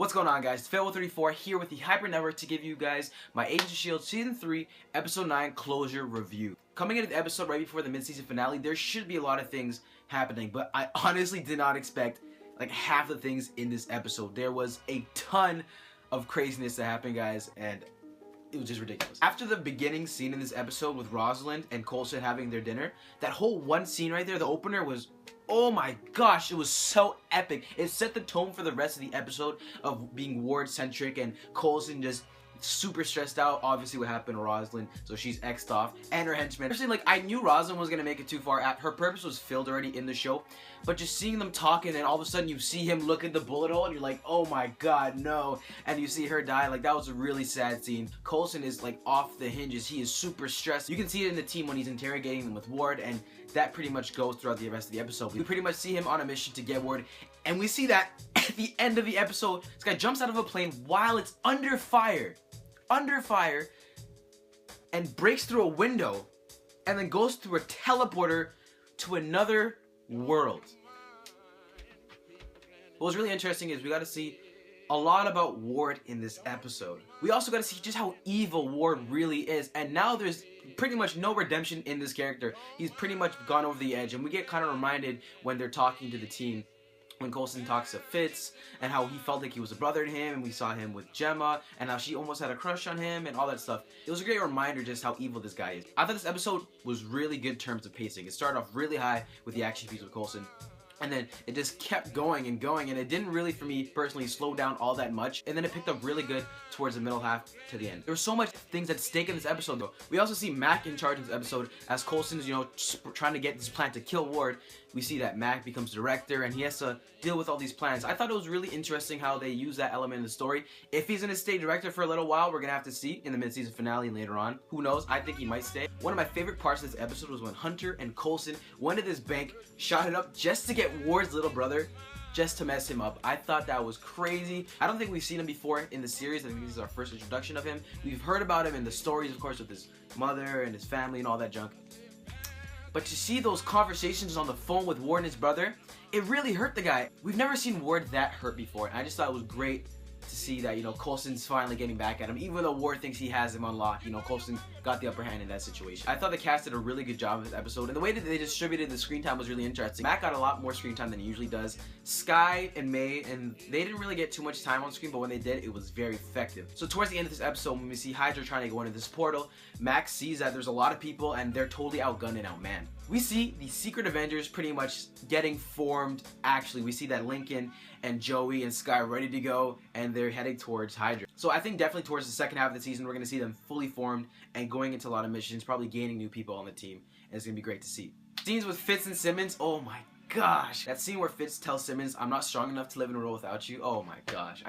What's going on, guys? It's Farewell34 here with the Hyper Network to give you guys my Agents of S.H.I.E.L.D. Season 3, Episode 9 closure review. Coming into the episode right before the mid-season finale, there should be a lot of things happening, but I honestly did not expect like half the things in this episode. There was a ton of craziness that happened, guys, and it was just ridiculous. After the beginning scene in this episode with Rosalind and Coulson having their dinner, that whole one scene right there, the opener was, oh my gosh, it was so epic. It set the tone for the rest of the episode of being Ward-centric and Coulson just super stressed out. Obviously what happened to Rosalind, so she's X'd off, and her henchmen. Actually, like, I knew Rosalind was gonna make it too far. Her purpose was filled already in the show, but just seeing them talking and all of a sudden you see him look at the bullet hole and you're like, oh my god, no, and you see her die, like, that was a really sad scene. Coulson is like off the hinges. He is super stressed. You can see it in the team when he's interrogating them with Ward, and that pretty much goes throughout the rest of the episode. We pretty much see him on a mission to get Ward, and we see that at the end of the episode, this guy jumps out of a plane while it's under fire, and breaks through a window, and then goes through a teleporter to another world. What was really interesting is we got to see a lot about Ward in this episode. We also got to see just how evil Ward really is, and now there's pretty much no redemption in this character. He's pretty much gone over the edge, and we get kind of reminded when they're talking to the team, when Coulson talks to Fitz, and how he felt like he was a brother to him, and we saw him with Gemma, and how she almost had a crush on him, and all that stuff. It was a great reminder just how evil this guy is. I thought this episode was really good in terms of pacing. It started off really high with the action piece with Coulson, and then it just kept going and going, and it didn't really, for me personally, slow down all that much, and then it picked up really good towards the middle half to the end. There were so much things at stake in this episode, though. We also see Mac in charge in this episode, as Coulson's, you know, trying to get this plan to kill Ward. We see that Mac becomes director, and he has to deal with all these plans. I thought it was really interesting how they use that element in the story. If he's gonna stay director for a little while, we're gonna have to see in the mid-season finale and later on. Who knows? I think he might stay. One of my favorite parts of this episode was when Hunter and Coulson went to this bank, shot it up just to get Ward's little brother, just to mess him up. I thought that was crazy. I don't think we've seen him before in the series. I think this is our first introduction of him. We've heard about him in the stories, of course, with his mother and his family and all that junk. But to see those conversations on the phone with Ward and his brother, it really hurt the guy. We've never seen Ward that hurt before, and I just thought it was great to see that, you know, Coulson's finally getting back at him. Even though Ward thinks he has him on lock, you know, Coulson got the upper hand in that situation. I thought the cast did a really good job of this episode, and the way that they distributed the screen time was really interesting. Matt got a lot more screen time than he usually does. Sky and May, and they didn't really get too much time on screen, but when they did, it was very effective. So towards the end of this episode, when we see Hydra trying to go into this portal, Max sees that there's a lot of people, and they're totally outgunned and outmanned. We see the Secret Avengers pretty much getting formed. Actually, we see that Lincoln and Joey and Sky are ready to go, and they're heading towards Hydra. So I think definitely towards the second half of the season, we're going to see them fully formed and going into a lot of missions, probably gaining new people on the team, and it's going to be great to see. Scenes with Fitz and Simmons, oh my gosh. That scene where Fitz tells Simmons, I'm not strong enough to live in a world without you, oh my gosh.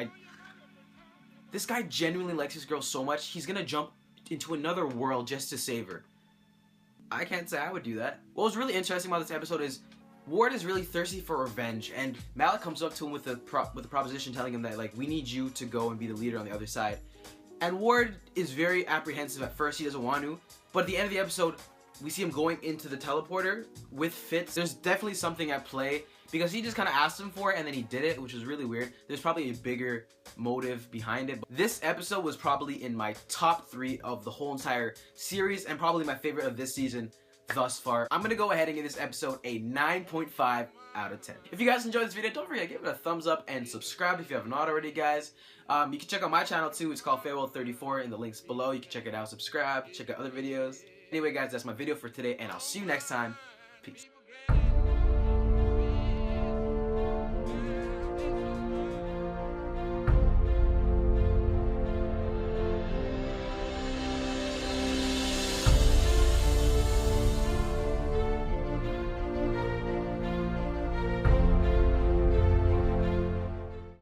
This guy genuinely likes his girl so much, he's going to jump into another world just to save her. I can't say I would do that. What was really interesting about this episode is Ward is really thirsty for revenge, and Malik comes up to him with a proposition telling him that, like, we need you to go and be the leader on the other side. And Ward is very apprehensive at first. He doesn't want to, but at the end of the episode, we see him going into the teleporter with Fitz. There's definitely something at play, because he just kind of asked him for it and then he did it, which was really weird. There's probably a bigger motive behind it. But this episode was probably in my top 3 of the whole entire series, and probably my favorite of this season thus far. I'm gonna go ahead and give this episode a 9.5 out of 10. If you guys enjoyed this video, don't forget to give it a thumbs up and subscribe if you have not already, guys. You can check out my channel too. It's called Farewell34 in the links below. You can check it out, subscribe, check out other videos. Anyway, guys, that's my video for today, and I'll see you next time. Peace.